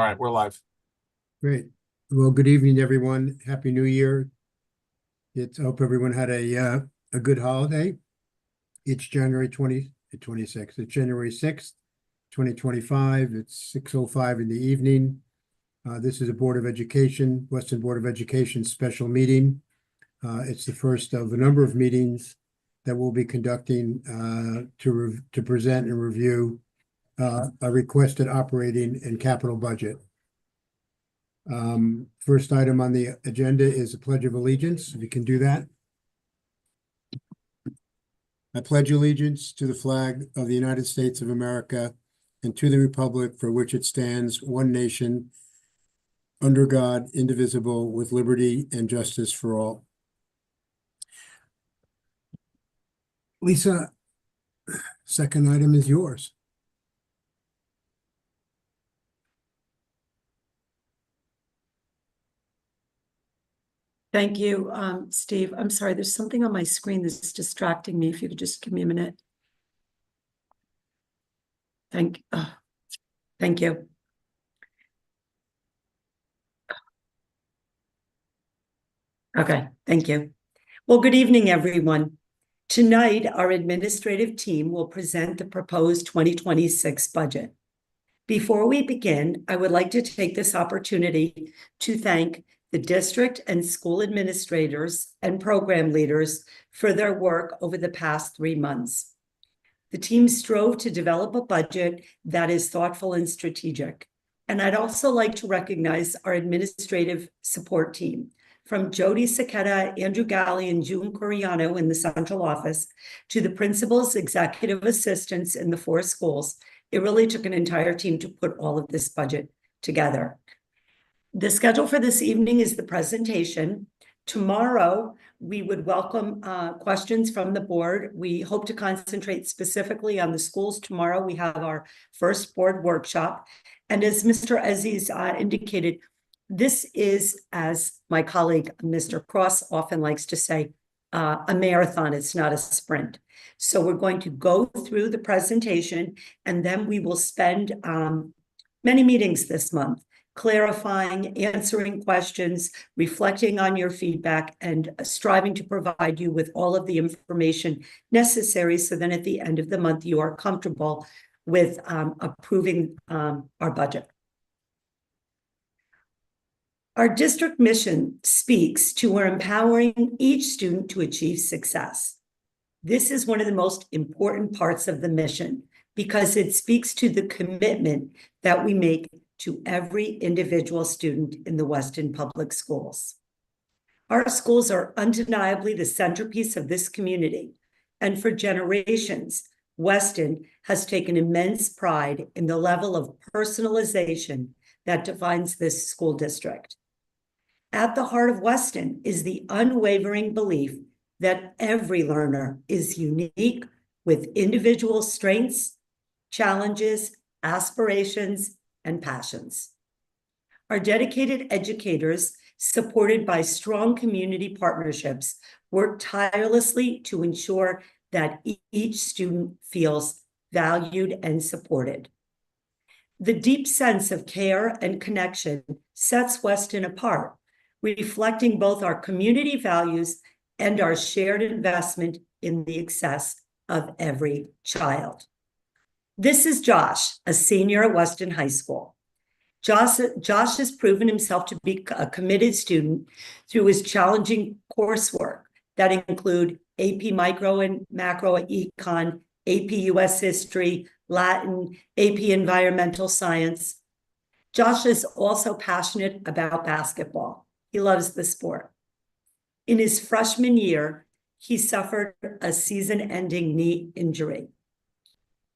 All right, we're live. Great. Well, good evening, everyone. Happy New Year. I hope everyone had a good holiday. It's January 26th. It's January 6th, 2025. It's 6:05 in the evening. This is a Board of Education, Weston Board of Education special meeting. It's the first of a number of meetings that we'll be conducting to present and review a requested operating and capital budget. First item on the agenda is the Pledge of Allegiance. If you can do that. I pledge allegiance to the flag of the United States of America and to the republic for which it stands, one nation, under God, indivisible, with liberty and justice for all. Lisa, second item is yours. Thank you, Steve. I'm sorry, there's something on my screen that's distracting me. If you could just give me a minute. Thank you. Okay, thank you. Well, good evening, everyone. Tonight, our administrative team will present the proposed 2026 budget. Before we begin, I would like to take this opportunity to thank the district and school administrators and program leaders for their work over the past 3 months. The team strove to develop a budget that is thoughtful and strategic. And I'd also like to recognize our administrative support team, from Jody Saketa, Andrew Galli, and June Coriano in the central office, to the principals, executive assistants in the 4 schools. It really took an entire team to put all of this budget together. The schedule for this evening is the presentation. Tomorrow, we would welcome questions from the board. We hope to concentrate specifically on the schools. Tomorrow, we have our first board workshop. And as Mr. Aziz indicated, this is, as my colleague, Mr. Cross, often likes to say, a marathon. It's not a sprint. So we're going to go through the presentation, and then we will spend many meetings this month clarifying, answering questions, reflecting on your feedback, and striving to provide you with all of the information necessary so then at the end of the month you are comfortable with approving our budget. Our district mission speaks to our empowering each student to achieve success. This is one of the most important parts of the mission because it speaks to the commitment that we make to every individual student in the Weston Public Schools. Our schools are undeniably the centerpiece of this community, and for generations, Weston has taken immense pride in the level of personalization that defines this school district. At the heart of Weston is the unwavering belief that every learner is unique with individual strengths, challenges, aspirations, and passions. Our dedicated educators, supported by strong community partnerships, work tirelessly to ensure that each student feels valued and supported. The deep sense of care and connection sets Weston apart, reflecting both our community values and our shared investment in the success of every child. This is Josh, a senior at Weston High School. Josh has proven himself to be a committed student through his challenging coursework that include AP Micro and Macro Econ, AP US History, Latin, AP Environmental Science. Josh is also passionate about basketball. He loves the sport. In his freshman year, he suffered a season-ending knee injury.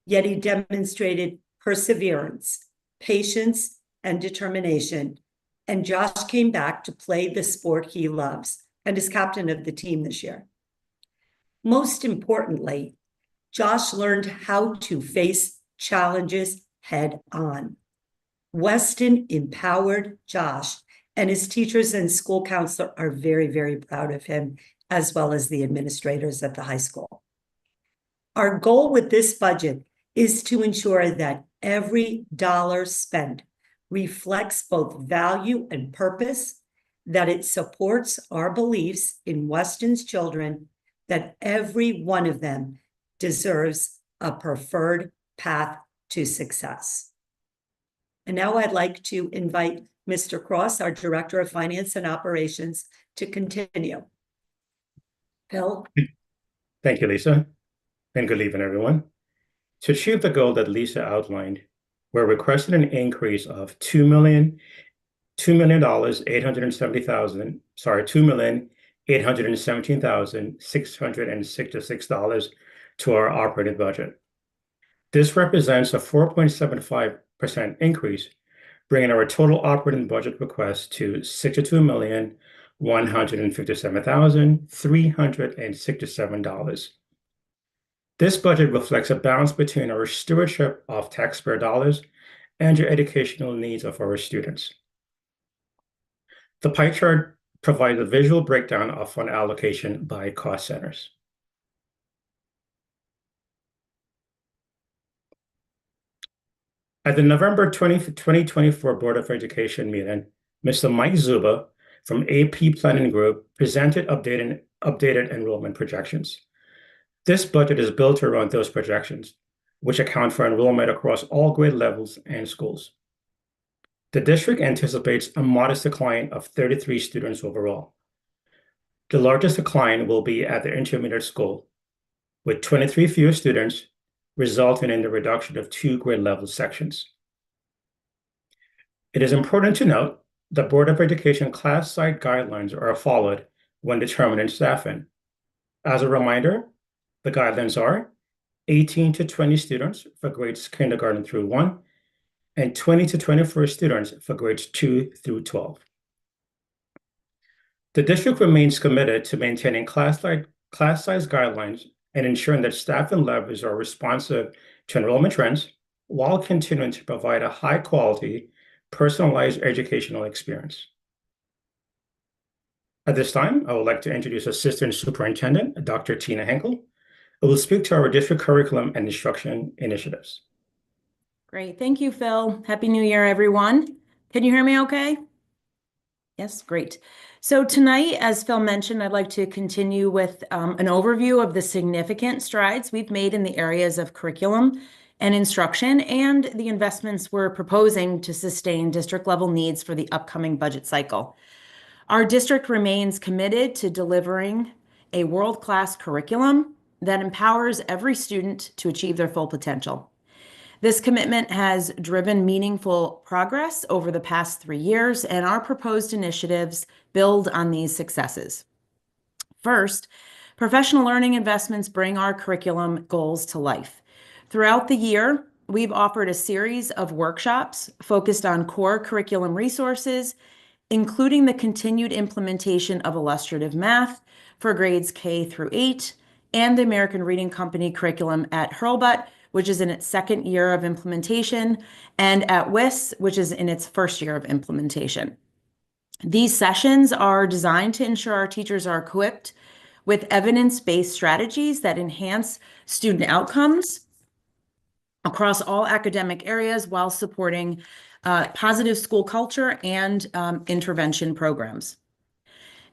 Yet he demonstrated perseverance, patience, and determination. And Josh came back to play the sport he loves and is captain of the team this year. Most importantly, Josh learned how to face challenges head on. Weston empowered Josh, and his teachers and school counselor are very, very proud of him, as well as the administrators at the high school. Our goal with this budget is to ensure that every dollar spent reflects both value and purpose, that it supports our beliefs in Weston's children that every one of them deserves a preferred path to success. And now I'd like to invite Mr. Cross, our Director of Finance and Operations, to continue. Phil? Thank you, Lisa, and good evening, everyone. To achieve the goal that Lisa outlined, we're requesting an increase of $2,817,666 to our operating budget. This represents a 4.75% increase, bringing our total operating budget request to $62,157,367. This budget reflects a balance between our stewardship of taxpayer dollars and your educational needs of our students. The pie chart provides a visual breakdown of fund allocation by cost centers. At the November 2024 Board of Education meeting, Mr. Mike Zuba from AP Planning Group presented updated enrollment projections. This budget is built around those projections, which account for enrollment across all grade levels and schools. The district anticipates a modest decline of 33 students overall. The largest decline will be at the intermediate school, with 23 fewer students, resulting in the reduction of 2 grade level sections. It is important to note the Board of Education class size guidelines are followed when determining staffing. As a reminder, the guidelines are 18 to 20 students for grades kindergarten through 1, and 20 to 24 students for grades 2 through 12. The district remains committed to maintaining class size guidelines and ensuring that staff and levels are responsive to enrollment trends while continuing to provide a high-quality, personalized educational experience. At this time, I would like to introduce Assistant Superintendent, Dr. Tina Henkel, who will speak to our district curriculum and instruction initiatives. Great. Thank you, Phil. Happy New Year, everyone. Can you hear me okay? Yes, great. So tonight, as Phil mentioned, I'd like to continue with an overview of the significant strides we've made in the areas of curriculum and instruction and the investments we're proposing to sustain district-level needs for the upcoming budget cycle. Our district remains committed to delivering a world-class curriculum that empowers every student to achieve their full potential. This commitment has driven meaningful progress over the past 3 years, and our proposed initiatives build on these successes. First, professional learning investments bring our curriculum goals to life. Throughout the year, we've offered a series of workshops focused on core curriculum resources, including the continued implementation of illustrative math for grades K through 8, and the American Reading Company curriculum at Hurlbut, which is in its second year of implementation, and at WIS, which is in its first year of implementation. These sessions are designed to ensure our teachers are equipped with evidence-based strategies that enhance student outcomes across all academic areas while supporting positive school culture and intervention programs.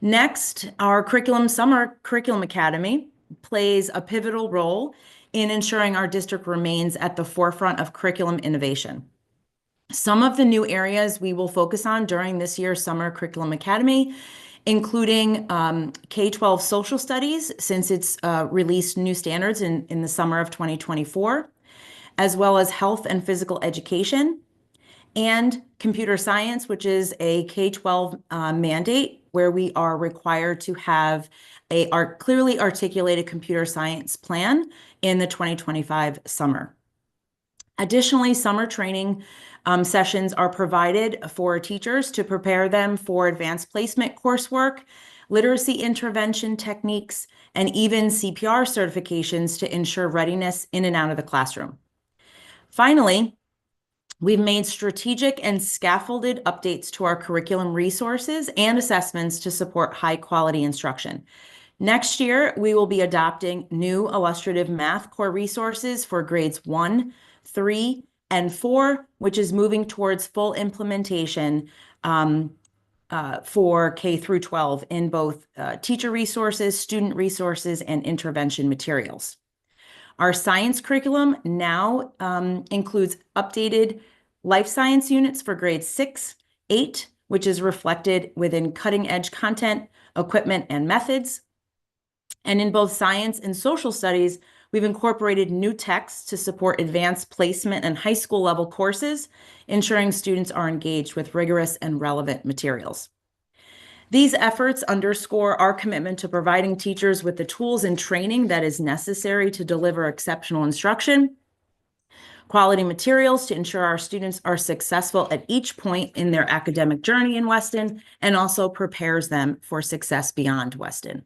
Next, our Summer Curriculum Academy plays a pivotal role in ensuring our district remains at the forefront of curriculum innovation. Some of the new areas we will focus on during this year's Summer Curriculum Academy, including K-12 social studies, since it's released new standards in the summer of 2024, as well as health and physical education, and computer science, which is a K-12 mandate where we are required to have a clearly articulated computer science plan in the 2025 summer. Additionally, summer training sessions are provided for teachers to prepare them for advanced placement coursework, literacy intervention techniques, and even CPR certifications to ensure readiness in and out of the classroom. Finally, we've made strategic and scaffolded updates to our curriculum resources and assessments to support high-quality instruction. Next year, we will be adopting new illustrative math core resources for grades 1, 3, and 4, which is moving towards full implementation for K through 12 in both teacher resources, student resources, and intervention materials. Our science curriculum now includes updated life science units for grades 6, 8, which is reflected within cutting edge content, equipment, and methods. And in both science and social studies, we've incorporated new texts to support advanced placement and high school level courses, ensuring students are engaged with rigorous and relevant materials. These efforts underscore our commitment to providing teachers with the tools and training that is necessary to deliver exceptional instruction, quality materials to ensure our students are successful at each point in their academic journey in Weston, and also prepares them for success beyond Weston.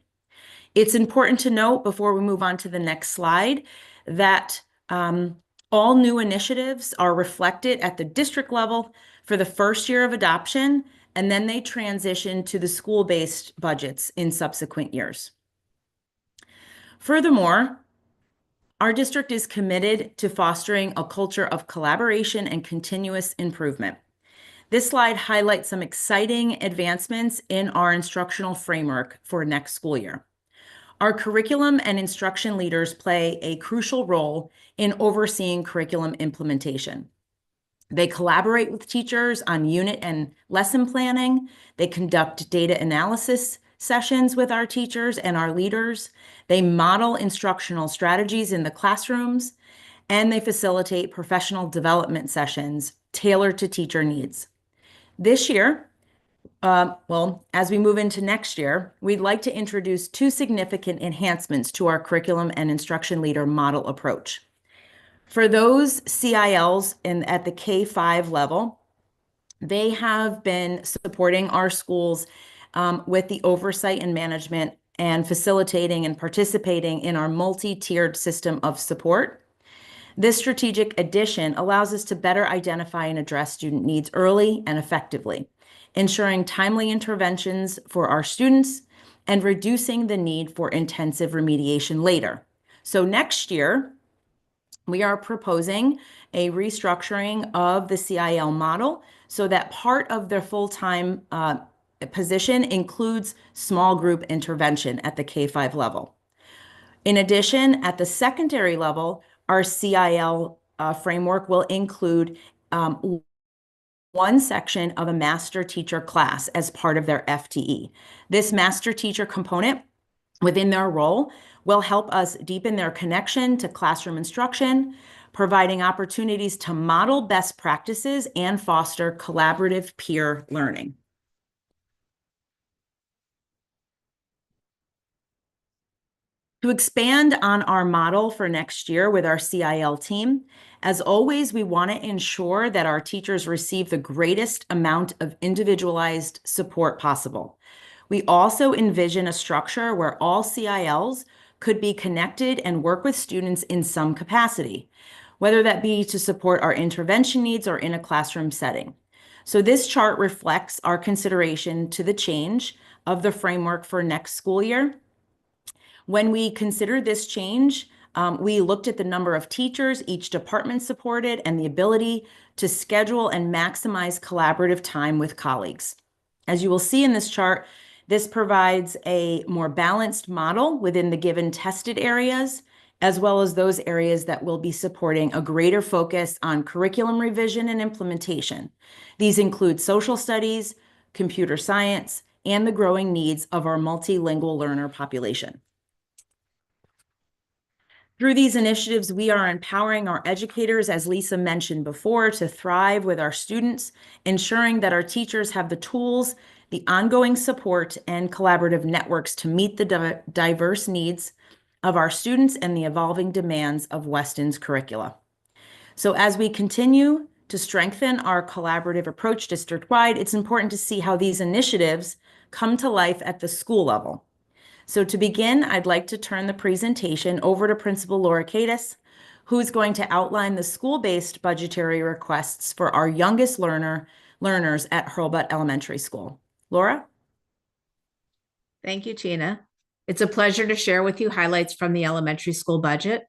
It's important to note before we move on to the next slide that all new initiatives are reflected at the district level for the first year of adoption, and then they transition to the school-based budgets in subsequent years. Furthermore, our district is committed to fostering a culture of collaboration and continuous improvement. This slide highlights some exciting advancements in our instructional framework for next school year. Our curriculum and instruction leaders play a crucial role in overseeing curriculum implementation. They collaborate with teachers on unit and lesson planning. They conduct data analysis sessions with our teachers and our leaders. They model instructional strategies in the classrooms, and they facilitate professional development sessions tailored to teacher needs. This year, as we move into next year, we'd like to introduce 2 significant enhancements to our curriculum and instruction leader model approach. For those CILs at the K-5 level, they have been supporting our schools with the oversight and management and facilitating and participating in our multi-tiered system of support. This strategic addition allows us to better identify and address student needs early and effectively, ensuring timely interventions for our students and reducing the need for intensive remediation later. So next year, we are proposing a restructuring of the CIL model so that part of their full-time position includes small group intervention at the K-5 level. In addition, at the secondary level, our CIL framework will include one section of a master teacher class as part of their FTE. This master teacher component within their role will help us deepen their connection to classroom instruction, providing opportunities to model best practices and foster collaborative peer learning. To expand on our model for next year with our CIL team, as always, we want to ensure that our teachers receive the greatest amount of individualized support possible. We also envision a structure where all CILs could be connected and work with students in some capacity, whether that be to support our intervention needs or in a classroom setting. So this chart reflects our consideration to the change of the framework for next school year. When we considered this change, we looked at the number of teachers each department supported and the ability to schedule and maximize collaborative time with colleagues. As you will see in this chart, this provides a more balanced model within the given tested areas, as well as those areas that will be supporting a greater focus on curriculum revision and implementation. These include social studies, computer science, and the growing needs of our multilingual learner population. Through these initiatives, we are empowering our educators, as Lisa mentioned before, to thrive with our students, ensuring that our teachers have the tools, the ongoing support, and collaborative networks to meet the diverse needs of our students and the evolving demands of Weston's curricula. So as we continue to strengthen our collaborative approach district-wide, it's important to see how these initiatives come to life at the school level. So to begin, I'd like to turn the presentation over to Principal Laura Kaitis, who's going to outline the school-based budgetary requests for our youngest learners at Hurlbut Elementary School. Laura? Thank you, Tina. It's a pleasure to share with you highlights from the elementary school budget.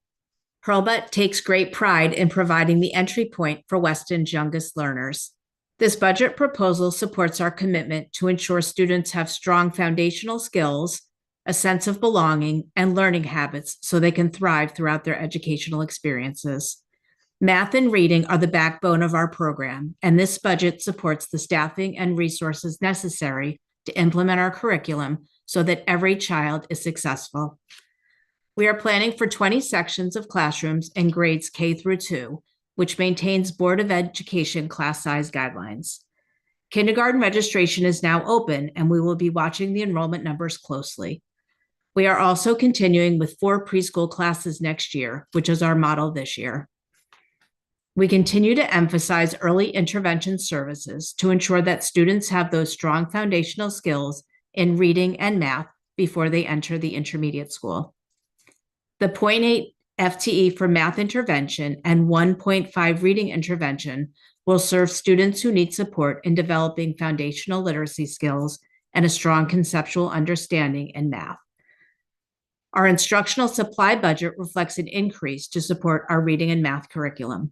Hurlbut takes great pride in providing the entry point for Weston's youngest learners. This budget proposal supports our commitment to ensure students have strong foundational skills, a sense of belonging, and learning habits so they can thrive throughout their educational experiences. Math and reading are the backbone of our program, and this budget supports the staffing and resources necessary to implement our curriculum so that every child is successful. We are planning for 20 sections of classrooms in grades K through 2, which maintains Board of Education class size guidelines. Kindergarten registration is now open, and we will be watching the enrollment numbers closely. We are also continuing with 4 preschool classes next year, which is our model this year. We continue to emphasize early intervention services to ensure that students have those strong foundational skills in reading and math before they enter the intermediate school. The 0.8 FTE for math intervention and 1.5 reading intervention will serve students who need support in developing foundational literacy skills and a strong conceptual understanding in math. Our instructional supply budget reflects an increase to support our reading and math curriculum.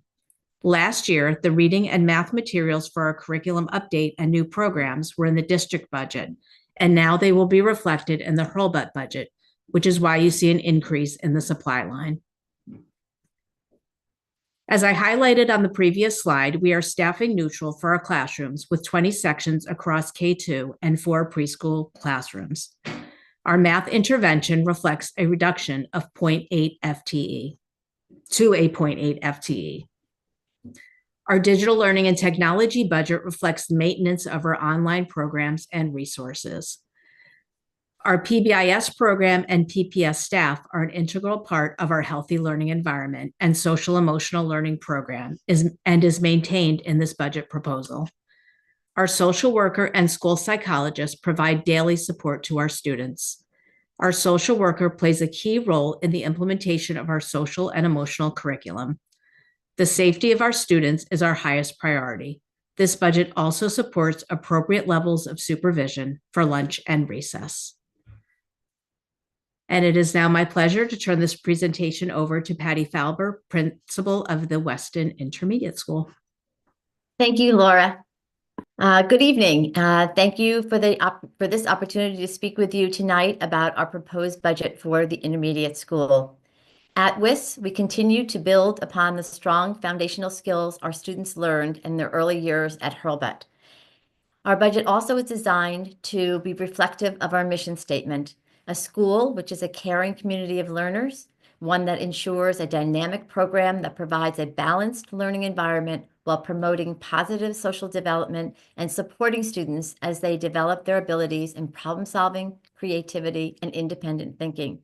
Last year, the reading and math materials for our curriculum update and new programs were in the district budget, and now they will be reflected in the Hurlbut budget, which is why you see an increase in the supply line. As I highlighted on the previous slide, we are staffing neutral for our classrooms with 20 sections across K2 and 4 preschool classrooms. Our math intervention reflects a reduction of 0.8 FTE to a 0.8 FTE. Our digital learning and technology budget reflects the maintenance of our online programs and resources. Our PBIS program and PPS staff are an integral part of our healthy learning environment and social emotional learning program is maintained in this budget proposal. Our social worker and school psychologists provide daily support to our students. Our social worker plays a key role in the implementation of our social and emotional curriculum. The safety of our students is our highest priority. This budget also supports appropriate levels of supervision for lunch and recess. And it is now my pleasure to turn this presentation over to Patty Falber, principal of the Weston Intermediate School. Thank you, Laura. Good evening. Thank you for this opportunity to speak with you tonight about our proposed budget for the intermediate school. At WIS, we continue to build upon the strong foundational skills our students learned in their early years at Hurlbut. Our budget also is designed to be reflective of our mission statement, a school which is a caring community of learners, one that ensures a dynamic program that provides a balanced learning environment while promoting positive social development and supporting students as they develop their abilities in problem solving, creativity, and independent thinking.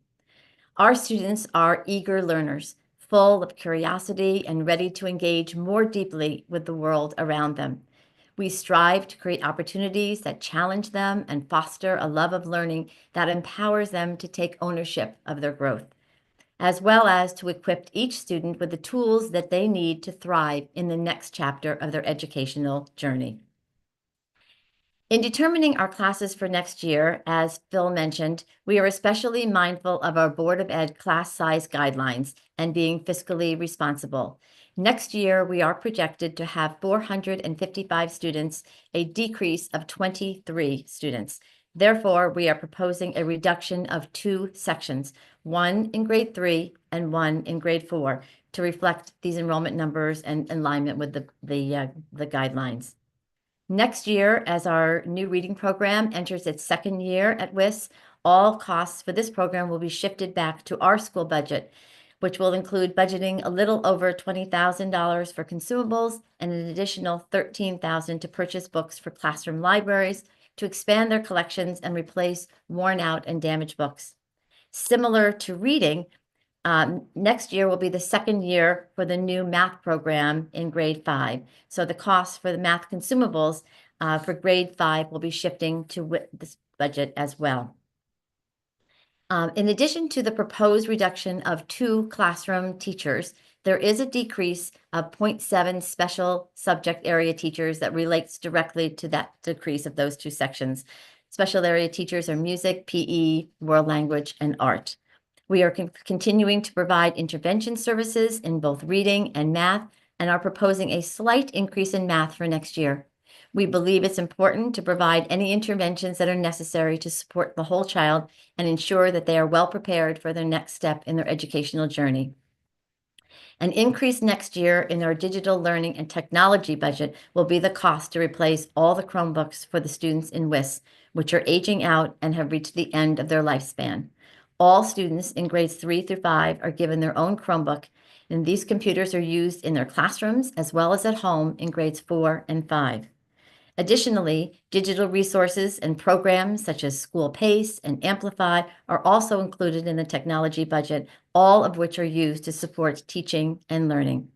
Our students are eager learners, full of curiosity and ready to engage more deeply with the world around them. We strive to create opportunities that challenge them and foster a love of learning that empowers them to take ownership of their growth, as well as to equip each student with the tools that they need to thrive in the next chapter of their educational journey. In determining our classes for next year, as Phil mentioned, we are especially mindful of our Board of Ed class size guidelines and being fiscally responsible. Next year, we are projected to have 455 students, a decrease of 23 students. Therefore, we are proposing a reduction of 2 sections, one in grade 3 and one in grade 4, to reflect these enrollment numbers and alignment with the guidelines. Next year, as our new reading program enters its second year at WIS, all costs for this program will be shifted back to our school budget, which will include budgeting a little over $20,000 for consumables and an additional $13,000 to purchase books for classroom libraries to expand their collections and replace worn out and damaged books. Similar to reading, next year will be the second year for the new math program in grade 5. So the cost for the math consumables for grade 5 will be shifting to this budget as well. In addition to the proposed reduction of 2 classroom teachers, there is a decrease of 0.7 special subject area teachers that relates directly to that decrease of those 2 sections. Special area teachers are music, PE, world language, and art. We are continuing to provide intervention services in both reading and math and are proposing a slight increase in math for next year. We believe it's important to provide any interventions that are necessary to support the whole child and ensure that they are well prepared for their next step in their educational journey. An increase next year in our digital learning and technology budget will be the cost to replace all the Chromebooks for the students in WIS, which are aging out and have reached the end of their lifespan. All students in grades 3 through 5 are given their own Chromebook, and these computers are used in their classrooms as well as at home in grades 4 and 5. Additionally, digital resources and programs such as School Pace and Amplify are also included in the technology budget, all of which are used to support teaching and learning.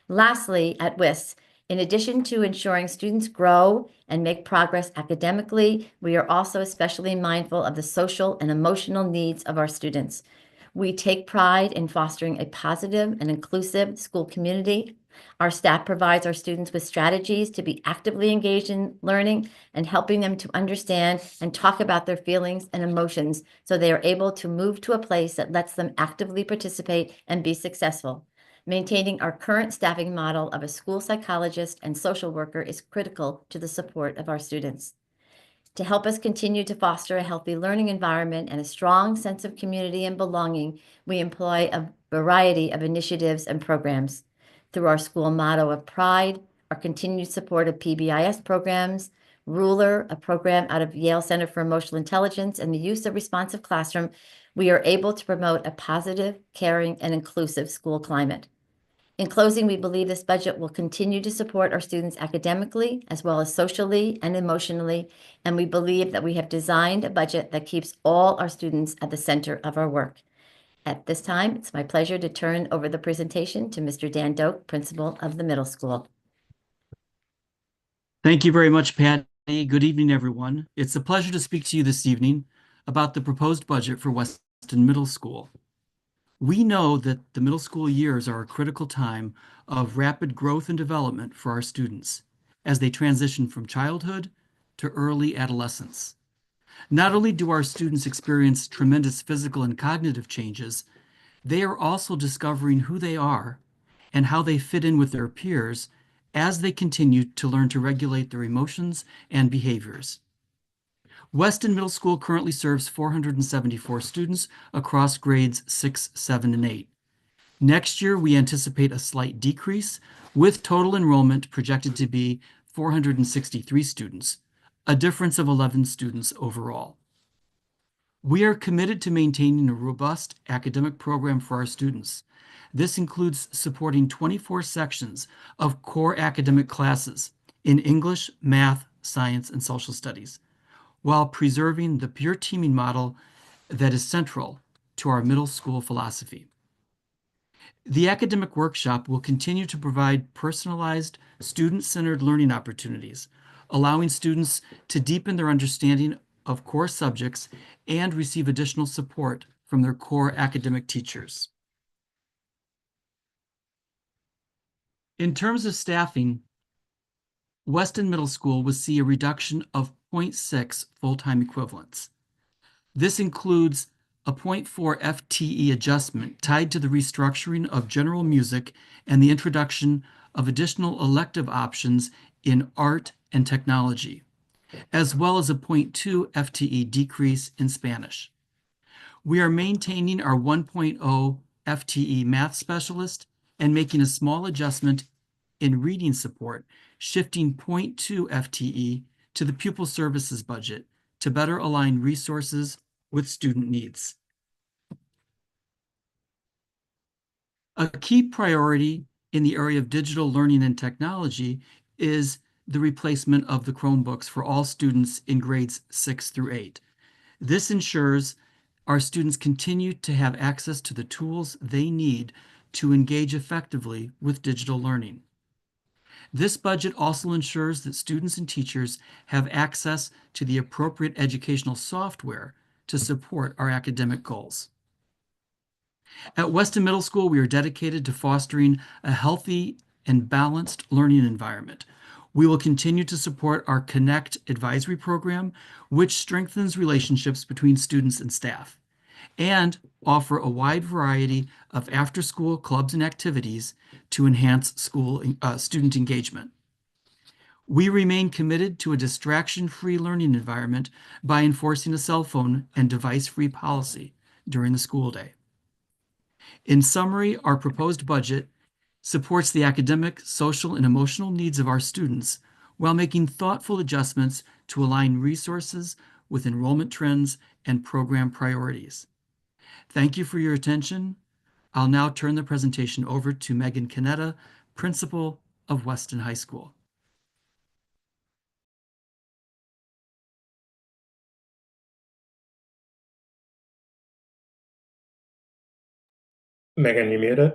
Lastly, at WIS, in addition to ensuring students grow and make progress academically, we are also especially mindful of the social and emotional needs of our students. We take pride in fostering a positive and inclusive school community. Our staff provides our students with strategies to be actively engaged in learning and helping them to understand and talk about their feelings and emotions so they are able to move to a place that lets them actively participate and be successful. Maintaining our current staffing model of a school psychologist and social worker is critical to the support of our students. To help us continue to foster a healthy learning environment and a strong sense of community and belonging, we employ a variety of initiatives and programs. Through our school motto of pride, our continued support of PBIS programs, Ruler, a program out of Yale Center for Emotional Intelligence, and the use of responsive classroom, we are able to promote a positive, caring, and inclusive school climate. In closing, we believe this budget will continue to support our students academically as well as socially and emotionally, and we believe that we have designed a budget that keeps all our students at the center of our work. At this time, it's my pleasure to turn over the presentation to Mr. Dan Doak, principal of the middle school. Thank you very much, Patty. Good evening, everyone. It's a pleasure to speak to you this evening about the proposed budget for Weston Middle School. We know that the middle school years are a critical time of rapid growth and development for our students as they transition from childhood to early adolescence. Not only do our students experience tremendous physical and cognitive changes, they are also discovering who they are and how they fit in with their peers as they continue to learn to regulate their emotions and behaviors. Weston Middle School currently serves 474 students across grades 6, 7, and 8. Next year, we anticipate a slight decrease, with total enrollment projected to be 463 students, a difference of 11 students overall. We are committed to maintaining a robust academic program for our students. This includes supporting 24 sections of core academic classes in English, math, science, and social studies, while preserving the peer teaming model that is central to our middle school philosophy. The academic workshop will continue to provide personalized, student-centered learning opportunities, allowing students to deepen their understanding of core subjects and receive additional support from their core academic teachers. In terms of staffing, Weston Middle School will see a reduction of 0.6 full-time equivalents. This includes a 0.4 FTE adjustment tied to the restructuring of general music and the introduction of additional elective options in art and technology, as well as a 0.2 FTE decrease in Spanish. We are maintaining our 1.0 FTE math specialist and making a small adjustment in reading support, shifting 0.2 FTE to the pupil services budget to better align resources with student needs. A key priority in the area of digital learning and technology is the replacement of the Chromebooks for all students in grades 6 through 8. This ensures our students continue to have access to the tools they need to engage effectively with digital learning. This budget also ensures that students and teachers have access to the appropriate educational software to support our academic goals. At Weston Middle School, we are dedicated to fostering a healthy and balanced learning environment. We will continue to support our Connect advisory program, which strengthens relationships between students and staff. and offer a wide variety of after-school clubs and activities to enhance student engagement. We remain committed to a distraction-free learning environment by enforcing a cell phone and device-free policy during the school day. In summary, our proposed budget supports the academic, social, and emotional needs of our students while making thoughtful adjustments to align resources with enrollment trends and program priorities. Thank you for your attention. I'll now turn the presentation over to Megan Canetta, Principal of Weston High School. Megan, you muted?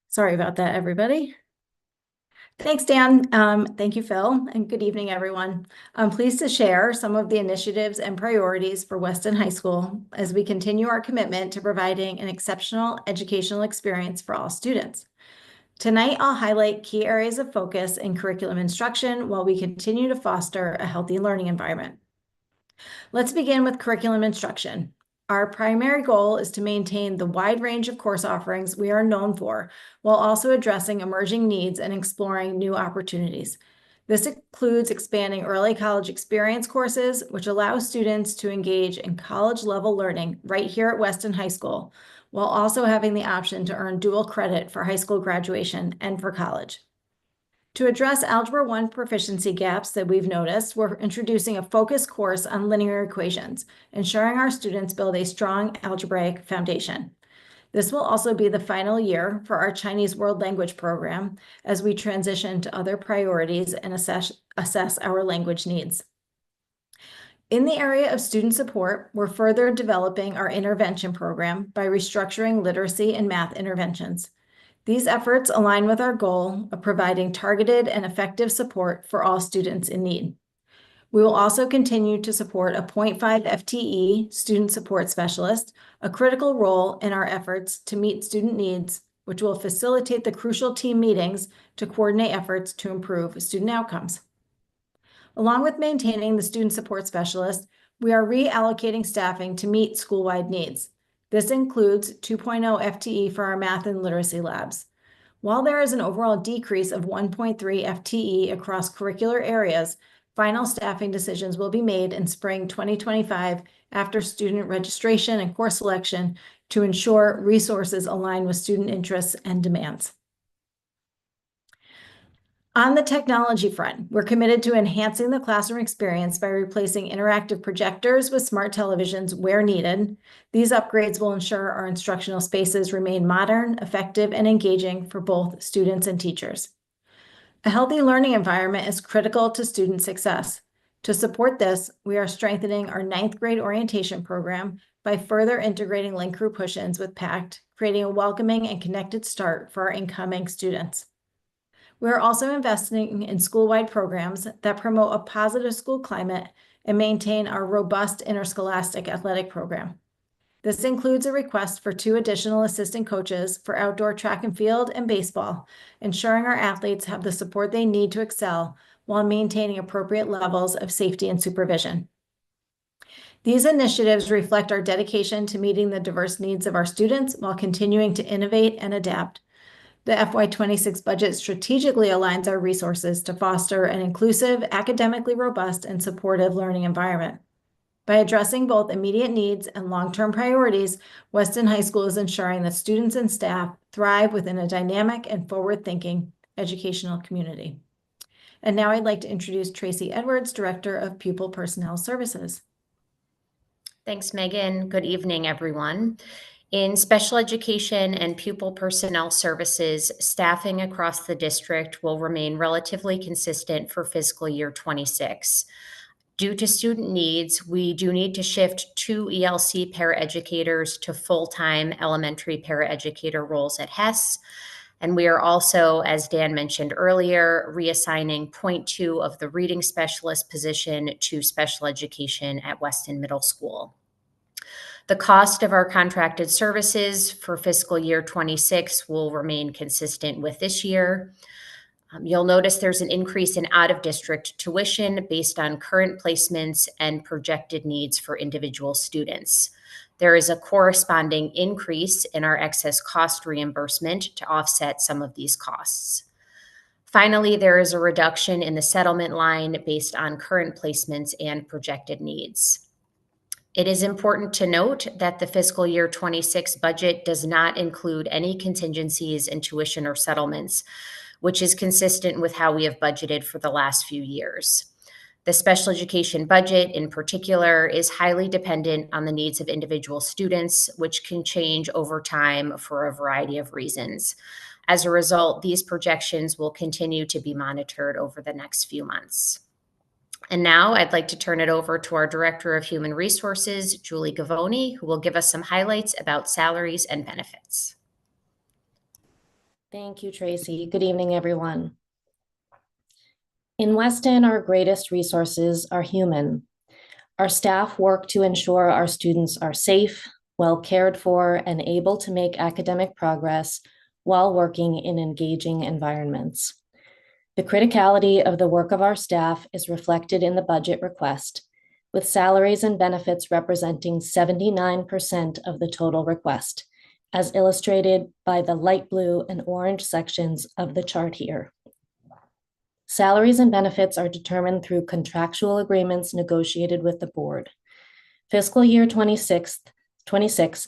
Sorry about that, everybody. Thanks, Dan. Thank you, Phil, and good evening, everyone. I'm pleased to share some of the initiatives and priorities for Weston High School as we continue our commitment to providing an exceptional educational experience for all students. Tonight, I'll highlight key areas of focus in curriculum instruction while we continue to foster a healthy learning environment. Let's begin with curriculum instruction. Our primary goal is to maintain the wide range of course offerings we are known for, while also addressing emerging needs and exploring new opportunities. This includes expanding early college experience courses, which allow students to engage in college-level learning right here at Weston High School, while also having the option to earn dual credit for high school graduation and for college. To address Algebra 1 proficiency gaps that we've noticed, we're introducing a focused course on linear equations, ensuring our students build a strong algebraic foundation. This will also be the final year for our Chinese World Language program as we transition to other priorities and assess our language needs. In the area of student support, we're further developing our intervention program by restructuring literacy and math interventions. These efforts align with our goal of providing targeted and effective support for all students in need. We will also continue to support a 0.5 FTE student support specialist, a critical role in our efforts to meet student needs, which will facilitate the crucial team meetings to coordinate efforts to improve student outcomes. Along with maintaining the student support specialist, we are reallocating staffing to meet school-wide needs. This includes 2.0 FTE for our math and literacy labs. While there is an overall decrease of 1.3 FTE across curricular areas, final staffing decisions will be made in spring 2025 after student registration and course selection to ensure resources align with student interests and demands. On the technology front, we're committed to enhancing the classroom experience by replacing interactive projectors with smart televisions where needed. These upgrades will ensure our instructional spaces remain modern, effective, and engaging for both students and teachers. A healthy learning environment is critical to student success. To support this, we are strengthening our 9th grade orientation program by further integrating Link Crew push-ins with PACT, creating a welcoming and connected start for our incoming students. We are also investing in school-wide programs that promote a positive school climate and maintain our robust interscholastic athletic program. This includes a request for 2 additional assistant coaches for outdoor track and field and baseball, ensuring our athletes have the support they need to excel while maintaining appropriate levels of safety and supervision. These initiatives reflect our dedication to meeting the diverse needs of our students while continuing to innovate and adapt. The FY26 budget strategically aligns our resources to foster an inclusive, academically robust, and supportive learning environment. By addressing both immediate needs and long-term priorities, Weston High School is ensuring that students and staff thrive within a dynamic and forward-thinking educational community. And now I'd like to introduce Tracy Edwards, Director of Pupil Personnel Services. Thanks, Megan. Good evening, everyone. In special education and pupil personnel services, staffing across the district will remain relatively consistent for fiscal year 26. Due to student needs, we do need to shift 2 ELC paraeducators to full-time elementary paraeducator roles at Hess. And we are also, as Dan mentioned earlier, reassigning 0.2 of the reading specialist position to special education at Weston Middle School. The cost of our contracted services for fiscal year 26 will remain consistent with this year. You'll notice there's an increase in out-of-district tuition based on current placements and projected needs for individual students. There is a corresponding increase in our excess cost reimbursement to offset some of these costs. Finally, there is a reduction in the settlement line based on current placements and projected needs. It is important to note that the fiscal year 26 budget does not include any contingencies in tuition or settlements, which is consistent with how we have budgeted for the last few years. The special education budget in particular is highly dependent on the needs of individual students, which can change over time for a variety of reasons. As a result, these projections will continue to be monitored over the next few months. And now I'd like to turn it over to our Director of Human Resources, Julie Gavoni, who will give us some highlights about salaries and benefits. Thank you, Tracy. Good evening, everyone. In Weston, our greatest resources are human. Our staff work to ensure our students are safe, well cared for, and able to make academic progress while working in engaging environments. The criticality of the work of our staff is reflected in the budget request, with salaries and benefits representing 79% of the total request, as illustrated by the light blue and orange sections of the chart here. Salaries and benefits are determined through contractual agreements negotiated with the board. Fiscal year 26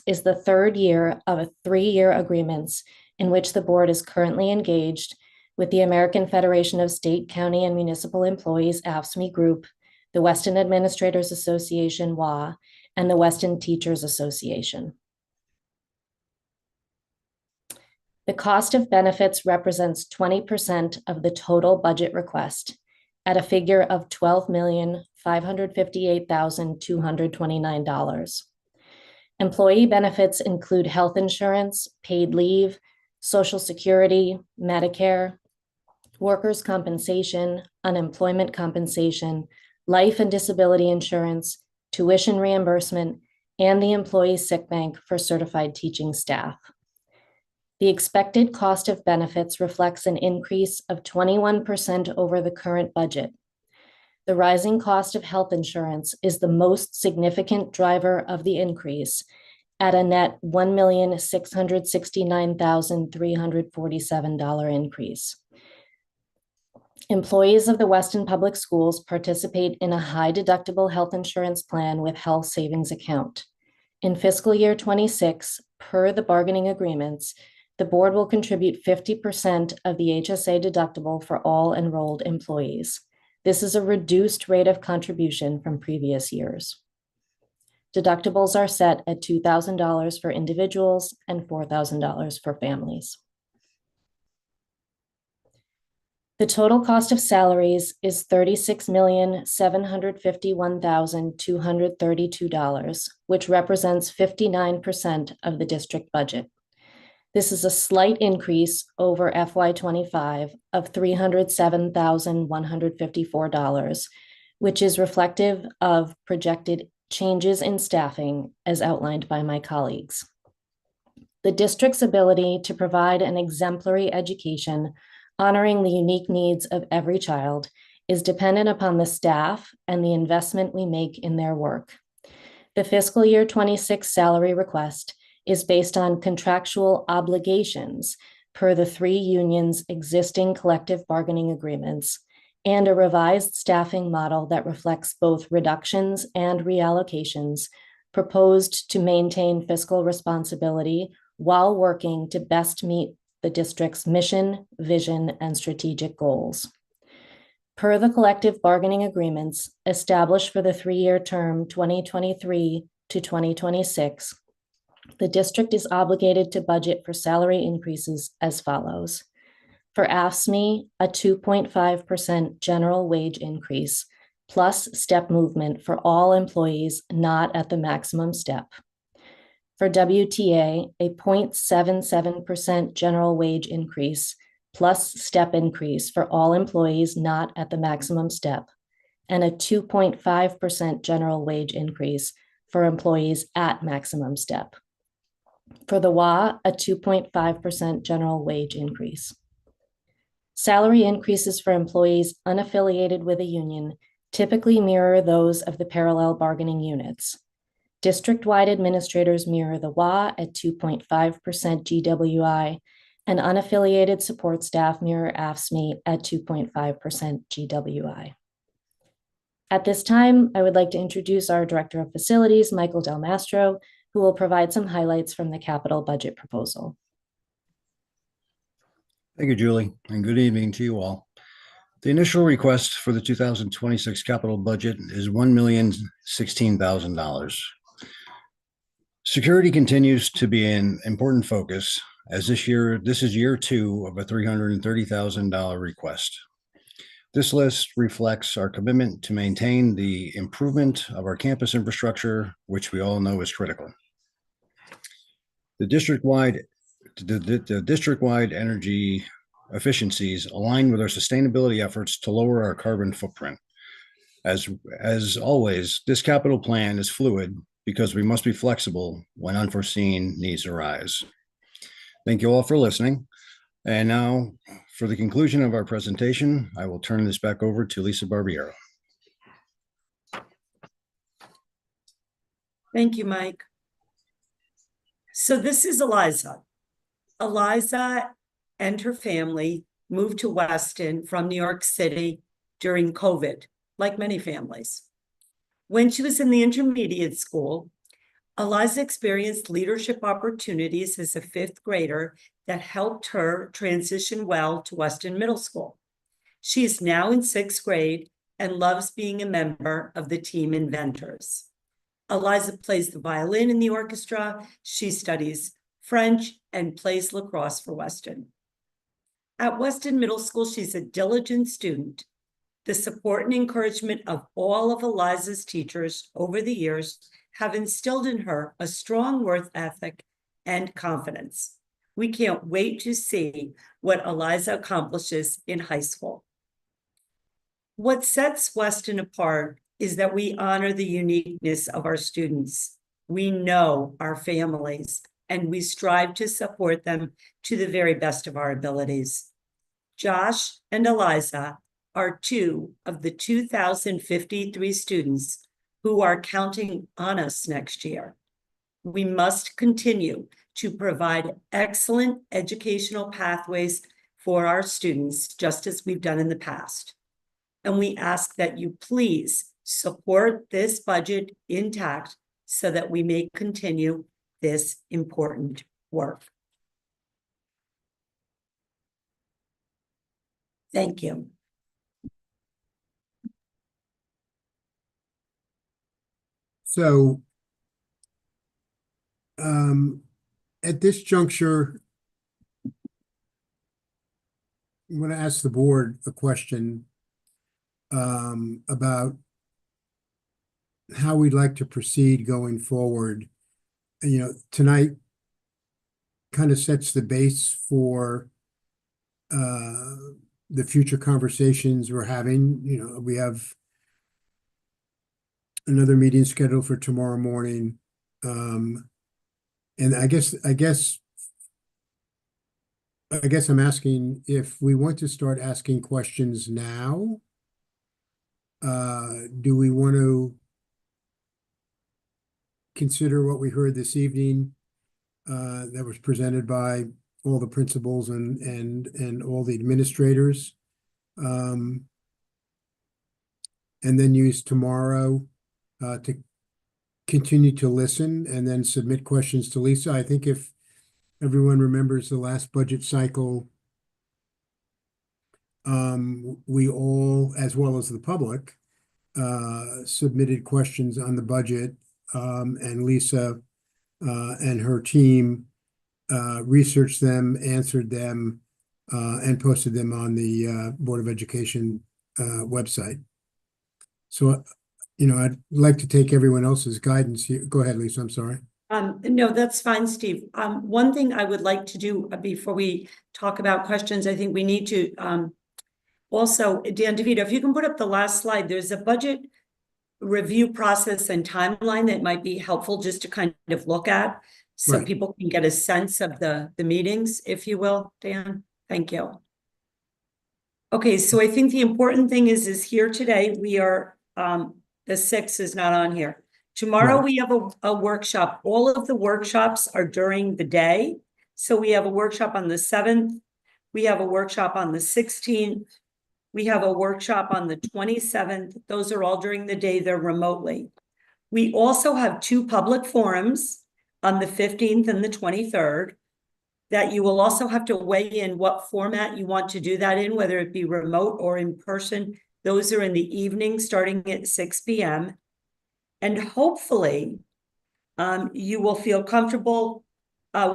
is the third year of a 3-year agreements in which the board is currently engaged with the American Federation of State, County, and Municipal Employees, AFSCME Group, the Weston Administrators Association, WA, and the Weston Teachers Association. The cost of benefits represents 20% of the total budget request at a figure of $12,558,229. Employee benefits include health insurance, paid leave, Social Security, Medicare, workers' compensation, unemployment compensation, life and disability insurance, tuition reimbursement, and the employee sick bank for certified teaching staff. The expected cost of benefits reflects an increase of 21% over the current budget. The rising cost of health insurance is the most significant driver of the increase at a net $1,669,347 increase. Employees of the Weston Public Schools participate in a high deductible health insurance plan with health savings account. In fiscal year 26, per the bargaining agreements, the board will contribute 50% of the HSA deductible for all enrolled employees. This is a reduced rate of contribution from previous years. Deductibles are set at $2,000 for individuals and $4,000 for families. The total cost of salaries is $36,751,232, which represents 59% of the district budget. This is a slight increase over FY25 of $307,154, which is reflective of projected changes in staffing as outlined by my colleagues. The district's ability to provide an exemplary education honoring the unique needs of every child is dependent upon the staff and the investment we make in their work. The fiscal year 26 salary request is based on contractual obligations per the 3 unions' existing collective bargaining agreements and a revised staffing model that reflects both reductions and reallocations proposed to maintain fiscal responsibility while working to best meet the district's mission, vision, and strategic goals. Per the collective bargaining agreements established for the 3-year term 2023 to 2026, the district is obligated to budget for salary increases as follows. For AFSCME, a 2.5% general wage increase plus step movement for all employees not at the maximum step. For WTA, a 0.77% general wage increase plus step increase for all employees not at the maximum step, and a 2.5% general wage increase for employees at maximum step. For the WA, a 2.5% general wage increase. Salary increases for employees unaffiliated with a union typically mirror those of the parallel bargaining units. District-wide administrators mirror the WA at 2.5% GWI, and unaffiliated support staff mirror AFSCME at 2.5% GWI. At this time, I would like to introduce our Director of Facilities, Michael Del Mastro, who will provide some highlights from the capital budget proposal. Thank you, Julie, and good evening to you all. The initial request for the 2026 capital budget is $1,016,000. Security continues to be an important focus, as this is year 2 of a $330,000 request. This list reflects our commitment to maintain the improvement of our campus infrastructure, which we all know is critical. The district-wide energy efficiencies align with our sustainability efforts to lower our carbon footprint. As always, this capital plan is fluid because we must be flexible when unforeseen needs arise. Thank you all for listening. And now, for the conclusion of our presentation, I will turn this back over to Lisa Barbiero. Thank you, Mike. So this is Eliza. Eliza and her family moved to Weston from New York City during COVID, like many families. When she was in the intermediate school, Eliza experienced leadership opportunities as a 5th grader that helped her transition well to Weston Middle School. She is now in 6th grade and loves being a member of the team Inventors. Eliza plays the violin in the orchestra. She studies French and plays lacrosse for Weston. At Weston Middle School, she's a diligent student. The support and encouragement of all of Eliza's teachers over the years have instilled in her a strong work ethic and confidence. We can't wait to see what Eliza accomplishes in high school. What sets Weston apart is that we honor the uniqueness of our students. We know our families, and we strive to support them to the very best of our abilities. Josh and Eliza are 2 of the 2,053 students who are counting on us next year. We must continue to provide excellent educational pathways for our students, just as we've done in the past. And we ask that you please support this budget intact so that we may continue this important work. Thank you. So, at this juncture, I'm going to ask the board a question about how we'd like to proceed going forward. You know, tonight kind of sets the base for the future conversations we're having. You know, we have another meeting scheduled for tomorrow morning. And I guess I'm asking if we want to start asking questions now. Do we want to consider what we heard this evening that was presented by all the principals and all the administrators, and then use tomorrow to continue to listen and then submit questions to Lisa? I think if everyone remembers the last budget cycle, we all, as well as the public, submitted questions on the budget, and Lisa and her team researched them, answered them, and posted them on the Board of Education website. So, you know, I'd like to take everyone else's guidance here. Go ahead, Lisa, I'm sorry. No, that's fine, Steve. One thing I would like to do before we talk about questions, I think we need to also, Dan DeVito, if you can put up the last slide, there's a budget review process and timeline that might be helpful just to kind of look at so people can get a sense of the meetings, if you will, Dan. Thank you. Okay, so I think the important thing is here today, we are, the 6th is not on here. Tomorrow, Right. we have a workshop. All of the workshops are during the day. So we have a workshop on the 7th. We have a workshop on the 16th. We have a workshop on the 27th. Those are all during the day. They're remotely. We also have 2 public forums on the 15th and the 23rd that you will also have to weigh in what format you want to do that in, whether it be remote or in person. Those are in the evening, starting at 6 p.m. And hopefully, you will feel comfortable.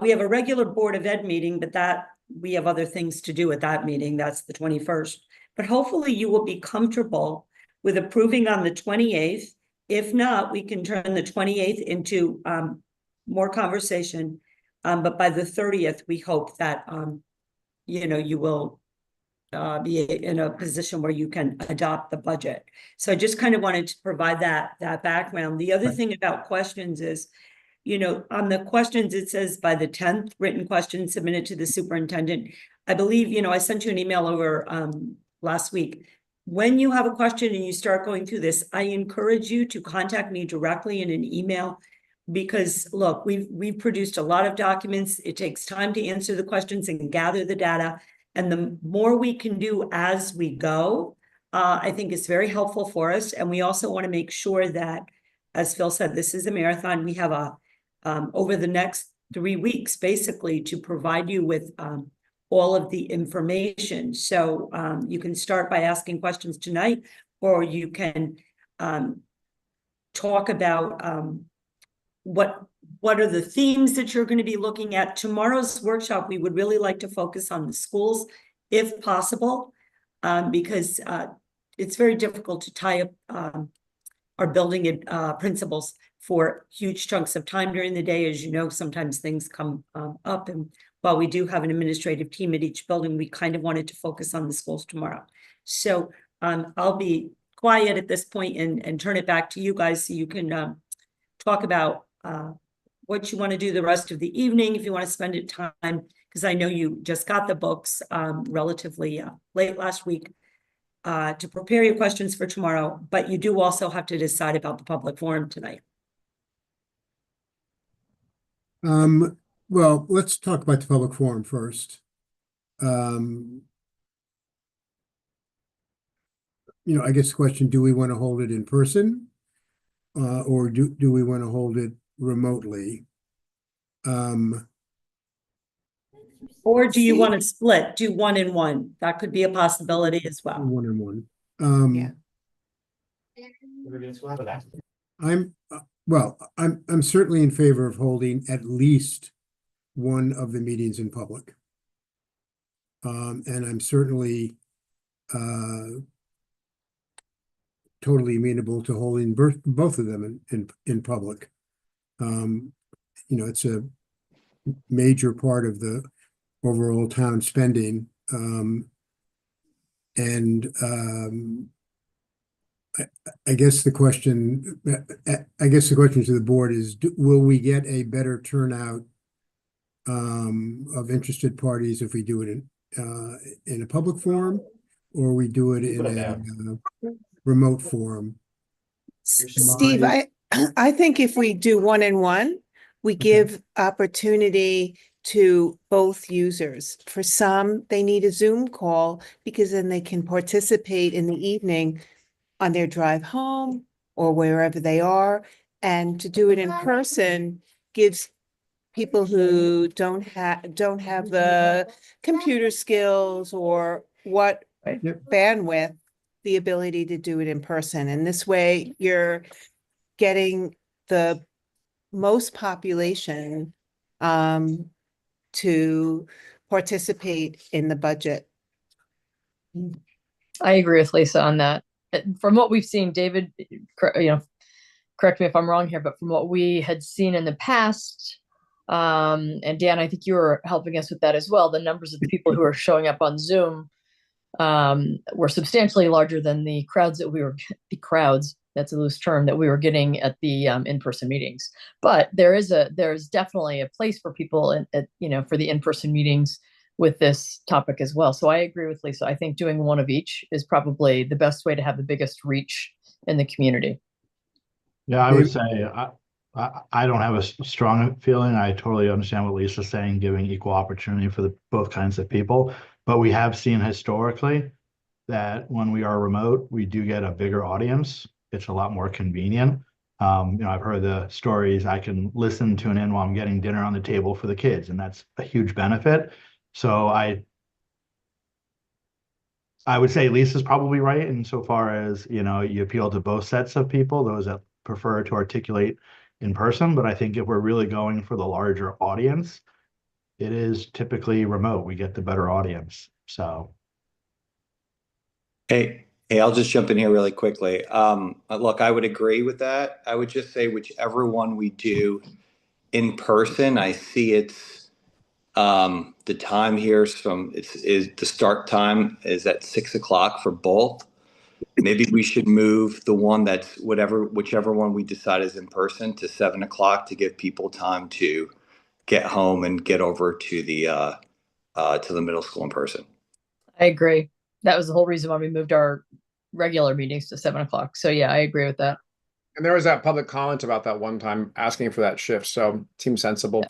We have a regular Board of Ed meeting, but that we have other things to do at that meeting. That's the 21st. But hopefully you will be comfortable with approving on the 28th. If not, we can turn the 28th into more conversation. But by the 30th, we hope that, you will be in a position where you can adopt the budget. So I just kind of wanted to provide that background. The other thing about questions is, on the questions, it says by the 10th, written questions submitted to the superintendent. I believe, I sent you an email over last week. When you have a question and you start going through this, I encourage you to contact me directly in an email, because look, we've produced a lot of documents. It takes time to answer the questions and gather the data. And the more we can do as we go, I think it's very helpful for us. And we also want to make sure that, as Phil said, this is a marathon. We have over the next 3 weeks, basically, to provide you with all of the information. So you can start by asking questions tonight, or you can talk about what are the themes that you're going to be looking at. Tomorrow's workshop, we would really like to focus on the schools, if possible, because it's very difficult to tie up our building principals for huge chunks of time during the day. As you know, sometimes things come up, and while we do have an administrative team at each building, we kind of wanted to focus on the schools tomorrow. So I'll be quiet at this point and turn it back to you guys, so you can talk about what you want to do the rest of the evening, if you want to spend it time, because I know you just got the books relatively late last week, to prepare your questions for tomorrow, but you do also have to decide about the public forum tonight. Well, let's talk about the public forum first. I guess the question, do we want to hold it in person? Or do we want to hold it remotely? Or do you want to split, do 1 and 1? That could be a possibility as well. 1 and 1. Yeah. I'm certainly in favor of holding at least one of the meetings in public. And I'm certainly totally amenable to holding both of them in public. It's a major part of the overall town spending. I guess the question to the board is, will we get a better turnout of interested parties if we do it in a public forum, or we do it in a remote forum? Steve, I think if we do 1 and 1, we give opportunity to both users. For some, they need a Zoom call because then they can participate in the evening on their drive home or wherever they are. And to do it in person gives people who don't have the computer skills or bandwidth, the ability to do it in person. And this way you're getting the most population to participate in the budget. I agree with Lisa on that. From what we've seen, David, correct me if I'm wrong here, but from what we had seen in the past, and Dan, I think you were helping us with that as well, the numbers of people who are showing up on Zoom were substantially larger than the crowds, that's a loose term, that we were getting at the in-person meetings. But there's definitely a place for people for the in-person meetings with this topic as well. So I agree with Lisa. I think doing one of each is probably the best way to have the biggest reach in the community. Yeah, I would say I don't have a strong feeling. I totally understand what Lisa's saying, giving equal opportunity for both kinds of people. But we have seen historically that when we are remote, we do get a bigger audience. It's a lot more convenient. I've heard the stories. I can listen tune in while I'm getting dinner on the table for the kids, and that's a huge benefit. So I would say Lisa's probably right insofar as, you appeal to both sets of people, those that prefer to articulate in person. But I think if we're really going for the larger audience, it is typically remote. We get the better audience. So. Hey, I'll just jump in here really quickly. Look, I would agree with that. I would just say whichever one we do in person, I see it's the time here is the start time is at 6 o'clock for both. Maybe we should move the one that's whichever one we decide is in person to 7 o'clock to give people time to get home and get over to the middle school in person. I agree. That was the whole reason why we moved our regular meetings to 7 o'clock. So yeah, I agree with that. And there was that public comment about that one time asking for that shift. So seems sensible.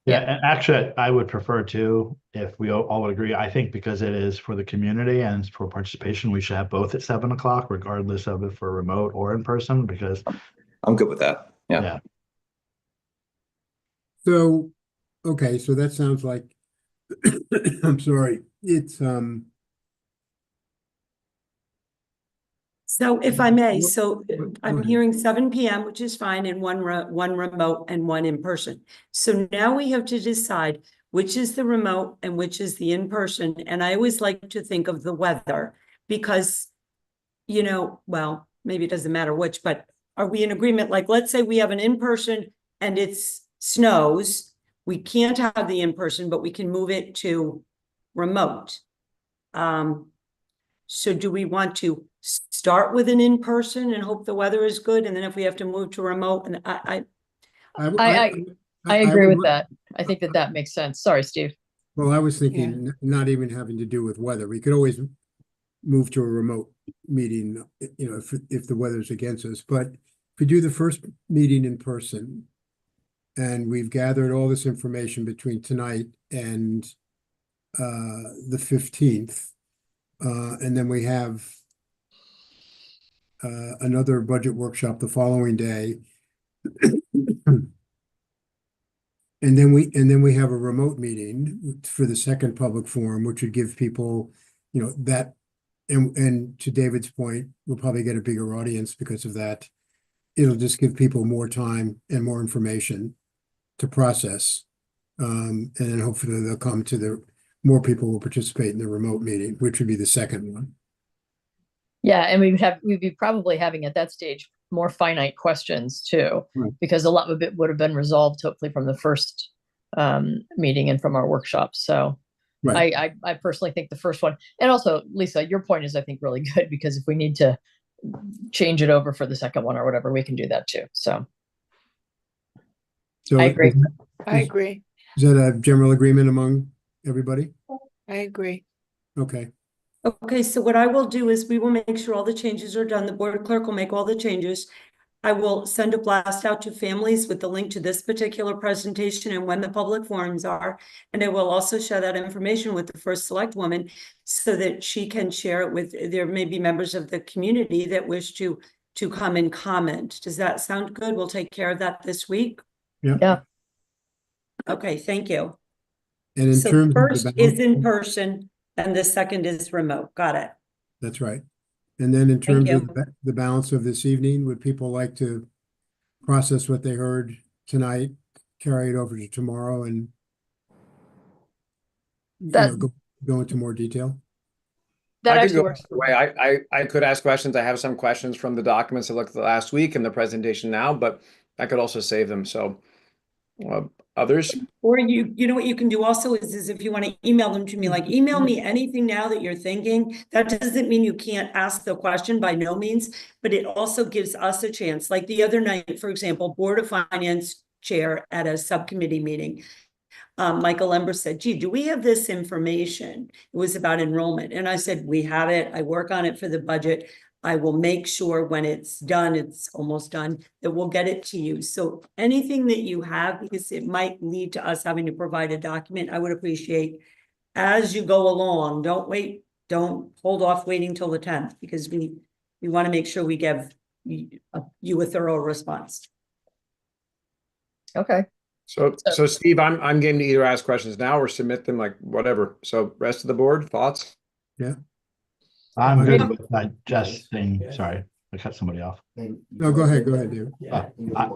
Yeah, and actually, I would prefer to, if we all would agree, I think because it is for the community and for participation, we should have both at 7 o'clock, regardless of if we're remote or in person, because. I'm good with that. Yeah. So, okay, so that sounds like, I'm sorry, it's, So if I may, so Go I'm ahead. hearing 7 p.m., which is fine, and one remote and one in person. So now we have to decide which is the remote and which is the in-person. And I always like to think of the weather because, well, maybe it doesn't matter which, but are we in agreement? Like, let's say we have an in-person and it's snows. We can't have the in-person, but we can move it to remote. So do we want to start with an in-person and hope the weather is good? And then if we have to move to remote, and I agree with that. I think that makes sense. Sorry, Steve. Well, I was thinking not even having to do with weather. We could always move to a remote meeting, if the weather's against us. But if we do the first meeting in person and we've gathered all this information between tonight and the 15th, and then we have another budget workshop the following day. And then we have a remote meeting for the second public forum, which would give people, that, and to David's point, we'll probably get a bigger audience because of that. It'll just give people more time and more information to process. And then hopefully they'll come to more people will participate in the remote meeting, which would be the second one. Yeah, and we'd be probably having at that stage more finite questions too, Right. because a lot of it would have been resolved hopefully from the first meeting and from our workshops. So Right. I personally think the first one, and also Lisa, your point is I think really good, because if we need to change it over for the second one or whatever, we can do that too. So I agree. I agree. Is that a general agreement among everybody? I agree. Okay. Okay, so what I will do is we will make sure all the changes are done. The board clerk will make all the changes. I will send a blast out to families with the link to this particular presentation and when the public forums are. And I will also share that information with the first select woman so that she can share it with, there may be members of the community that wish to come and comment. Does that sound good? We'll take care of that this week. Yeah. Okay, thank you. And in So terms first of the is in person and the second is remote. Got it. That's right. And then in terms you. of the balance of this evening, would people like to process what they heard tonight, carry it over to tomorrow and go into more detail? That I could actually go works. either way. I could ask questions. I have some questions from the documents I looked at last week and the presentation now, but I could also save them. So others. Or you know what you can do also is if you want to email them to me, like email me anything now that you're thinking. That doesn't mean you can't ask the question, by no means, but it also gives us a chance. Like the other night, for example, Board of Finance chair at a subcommittee meeting. Michael Ember said, gee, do we have this information? It was about enrollment. And I said, we have it. I work on it for the budget. I will make sure when it's done, it's almost done, that we'll get it to you. So anything that you have, because it might lead to us having to provide a document, I would appreciate as you go along. Don't wait, don't hold off waiting till the 10th, because we want to make sure we give you a thorough response. Okay. So Steve, I'm game to either ask questions now or submit them, like whatever. So rest of the board, thoughts? Yeah. I'm good with digesting. Sorry, I cut somebody off. No, go ahead, David.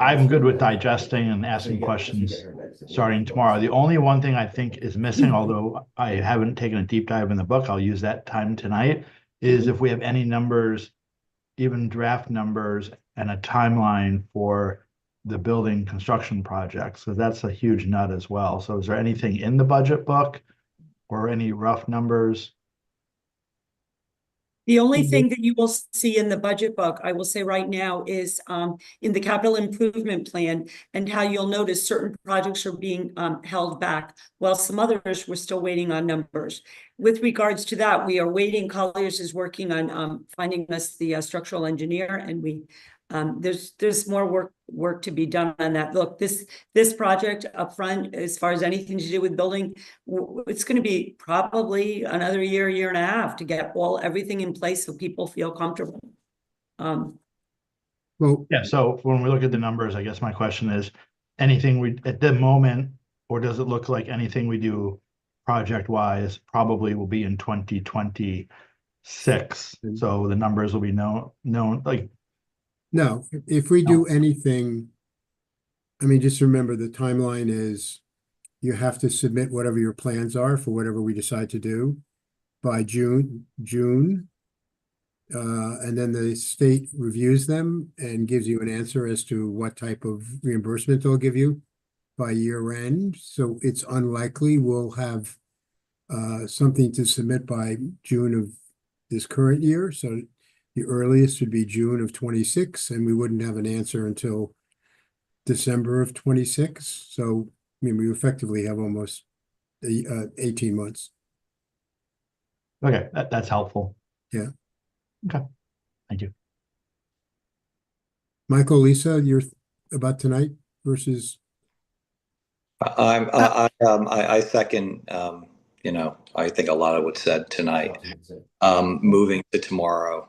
I'm good with digesting and asking questions starting tomorrow. The only one thing I think is missing, although I haven't taken a deep dive in the book, I'll use that time tonight, is if we have any numbers, even draft numbers, and a timeline for the building construction projects, because that's a huge nut as well. So is there anything in the budget book or any rough numbers? The only thing that you will see in the budget book, I will say right now, is in the capital improvement plan, and how you'll notice certain projects are being held back, while some others we're still waiting on numbers. With regards to that, we are waiting. Colliers is working on finding us the structural engineer, and we there's more work to be done on that. Look, this project up front, as far as anything to do with building, it's going to be probably another year and a half to get everything in place so people feel comfortable. Well, yeah. So when we look at the numbers, I guess my question is, anything we at the moment, or does it look like anything we do project wise probably will be in 2026? So the numbers will be known like. No, if we do anything, I mean, just remember the timeline is you have to submit whatever your plans are for whatever we decide to do by June. And then the state reviews them and gives you an answer as to what type of reimbursement they'll give you by year end. So it's unlikely we'll have something to submit by June of this current year. So the earliest would be June of 26, and we wouldn't have an answer until December of 26. So, I mean, we effectively have almost 18 months. Okay, that's helpful. Yeah. Okay, thank you. Michael, Lisa, you're about tonight versus. I second. I think a lot of what's said tonight. Moving to tomorrow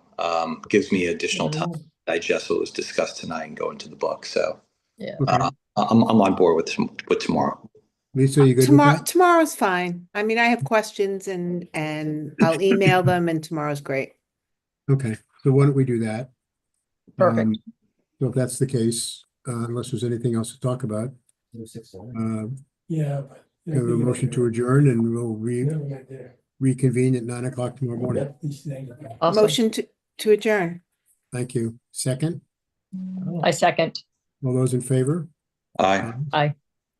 gives me additional time to digest what was discussed tonight and go into the book. So yeah, I'm on board with tomorrow. Lisa, you good with that? Tomorrow's fine. I mean, I have questions and I'll email them, and tomorrow's great. Okay, so why don't we do that? perfect. So if that's the case, unless there's anything else to talk about, Yeah. have a motion to adjourn, and we'll reconvene at 9 o'clock tomorrow morning. Awesome. Motion to adjourn. Thank you. Second, I second. all those in favor? Aye. Aye.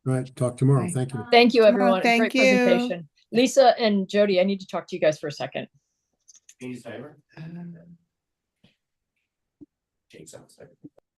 All right, talk tomorrow. Aye. Thank you. Thank you, everyone. thank Great you. presentation. Lisa and Jody, I need to talk to you guys for a second. Change sounds like.